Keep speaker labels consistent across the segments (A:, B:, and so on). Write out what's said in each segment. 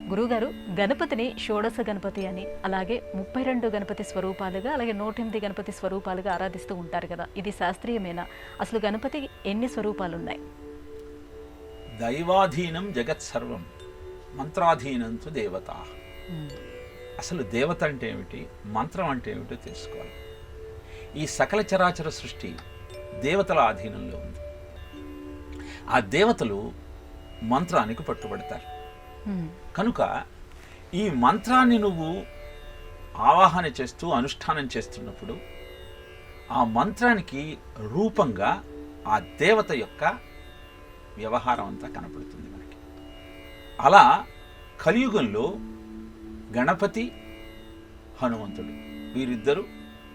A: గురువుగారు, గణపతిని షోడశ గణపతి అని, అలాగే 32 గణపతి స్వరూపాలుగా, అలాగే 108 గణపతి స్వరూపాలుగా ఆరాధిస్తూ ఉంటారు కదా, ఇది శాస్త్రీయమేనా? అసలు గణపతి ఎన్ని స్వరూపాలు ఉన్నాయి?
B: దైవాధీనం జగత్సర్వం, మంత్రాధీనంతు దేవత. అసలు దేవత అంటే ఏమిటి, మంత్రం అంటే ఏమిటో తెలుసుకోవాలి. ఈ సకల చరాచర సృష్టి దేవతల ఆధీనంలో ఉంది. ఆ దేవతలు మంత్రానికి పట్టుబడతారు. కనుక ఈ మంత్రాన్ని నువ్వు ఆవాహన చేస్తూ అనుష్ఠానం చేస్తున్నప్పుడు ఆ మంత్రానికి రూపంగా ఆ దేవత యొక్క వ్యవహారం అంతా కనపడుతుంది మనకి. అలా కలియుగంలో గణపతి, హనుమంతుడు వీరిద్దరూ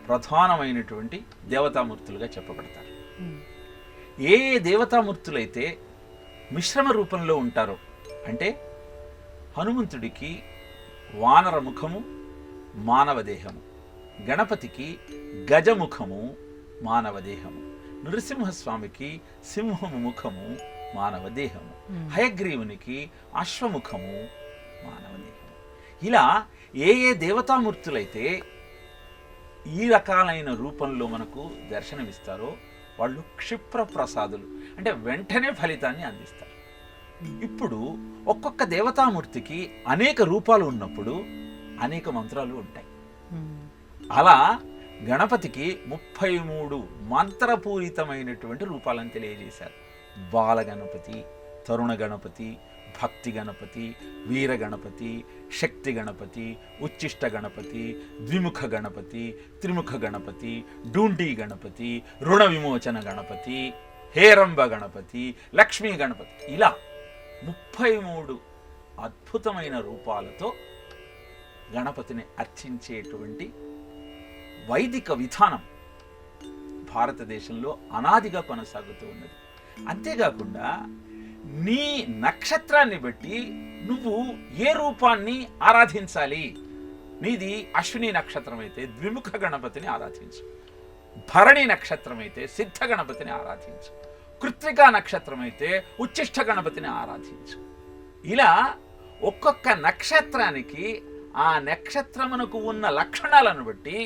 B: ప్రధానమైనటువంటి దేవతామూర్తులుగా చెప్పబడతారు. ఏ ఏ దేవతామూర్తులైతే మిశ్రమ రూపంలో ఉంటారో, అంటే హనుమంతుడికి వానర ముఖము, మానవ దేహము, గణపతికి గజముఖము, మానవ దేహము, నృసింహస్వామికి సింహము ముఖము, మానవ దేహము, హయగ్రీవునికి అశ్వముఖము, మానవ దేహము. ఇలా ఏ ఏ దేవతామూర్తులైతే ఈ రకాలైన రూపంలో మనకు దర్శనమిస్తారో వాళ్ళు క్షిప్ర ప్రసాదులు, అంటే వెంటనే ఫలితాన్ని అందిస్తారు. ఇప్పుడు ఒక్కొక్క దేవతామూర్తికి అనేక రూపాలు ఉన్నప్పుడు అనేక మంత్రాలు ఉంటాయి. అలా గణపతికి 33 మంత్రపూరితమైనటువంటి రూపాలను తెలియజేశారు. బాల గణపతి, తరుణ గణపతి, భక్తి గణపతి, వీర గణపతి, శక్తి గణపతి, ఉచ్చిష్ట గణపతి, ద్విముఖ గణపతి, త్రిముఖ గణపతి, డూండి గణపతి, రుణ విమోచన గణపతి, హేరంబ గణపతి, లక్ష్మీ గణపతి, ఇలా 33 అద్భుతమైన రూపాలతో గణపతిని అర్చించేటువంటి వైదిక విధానం భారతదేశంలో అనాదిగా కొనసాగుతూ ఉన్నది. అంతేకాకుండా నీ నక్షత్రాన్ని బట్టి నువ్వు ఏ రూపాన్ని ఆరాధించాలి. నీది అశ్విని నక్షత్రం అయితే ద్విముఖ గణపతిని ఆరాధించు, భరణి నక్షత్రం అయితే సిద్ధ గణపతిని ఆరాధించు, కృత్తికా నక్షత్రం అయితే ఉచ్చిష్ట గణపతిని ఆరాధించు. ఇలా ఒక్కొక్క నక్షత్రానికి ఆ నక్షత్రమునకు ఉన్న లక్షణాలను బట్టి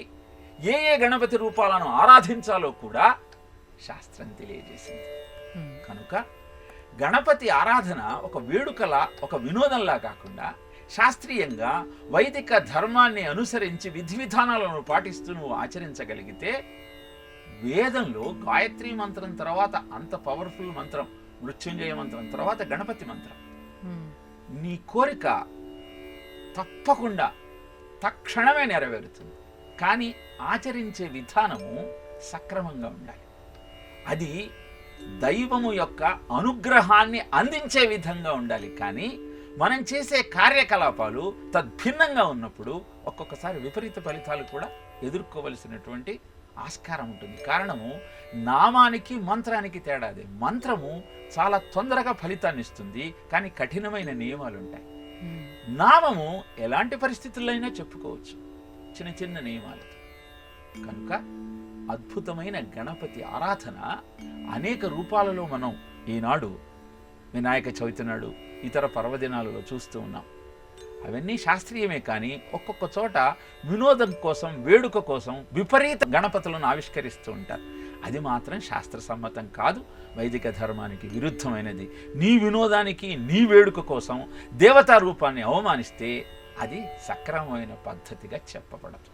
B: ఏ ఏ గణపతి రూపాలను ఆరాధించాలో కూడా శాస్త్రం తెలియజేసింది. కనుక గణపతి ఆరాధన ఒక వేడుకలా, ఒక వినోదంలా కాకుండా శాస్త్రీయంగా వైదిక ధర్మాన్ని అనుసరించి విధి విధానాలను పాటిస్తూ నువ్వు ఆచరించగలిగితే, వేదంలో గాయత్రి మంత్రం తర్వాత అంత పవర్ఫుల్ మంత్రం మృత్యుంజయ మంత్రం తర్వాత గణపతి మంత్రం. నీ కోరిక తప్పకుండా తక్షణమే నెరవేరుతుంది. కానీ ఆచరించే విధానము సక్రమంగా ఉండాలి. అది దైవము యొక్క అనుగ్రహాన్ని అందించే విధంగా ఉండాలి. కానీ మనం చేసే కార్యకలాపాలు తద్భిన్నంగా ఉన్నప్పుడు ఒక్కొక్కసారి విపరీత ఫలితాలు కూడా ఎదుర్కోవలసినటువంటి ఆస్కారం ఉంటుంది. కారణము నామానికి మంత్రానికి తేడాదే. మంత్రము చాలా తొందరగా ఫలితాన్ని ఇస్తుంది, కానీ కఠినమైన నియమాలు ఉంటాయి. నామము ఎలాంటి పరిస్థితుల్లో అయినా చెప్పుకోవచ్చు, చిన్న చిన్న నియమాలతో. కనుక అద్భుతమైన గణపతి ఆరాధన అనేక రూపాలలో మనం ఈనాడు వినాయక చవితి నాడు, ఇతర పర్వదినాలలో చూస్తూ ఉన్నాం. అవన్నీ శాస్త్రీయమే, కానీ ఒక్కొక్క చోట వినోదం కోసం, వేడుక కోసం విపరీత గణపతులను ఆవిష్కరిస్తూ ఉంటారు. అది మాత్రం శాస్త్రసమ్మతం కాదు, వైదిక ధర్మానికి విరుద్ధమైనది. నీ వినోదానికి, నీ వేడుక కోసం దేవతా రూపాన్ని అవమానిస్తే అది సక్రమమైన పద్ధతిగా చెప్పబడదు.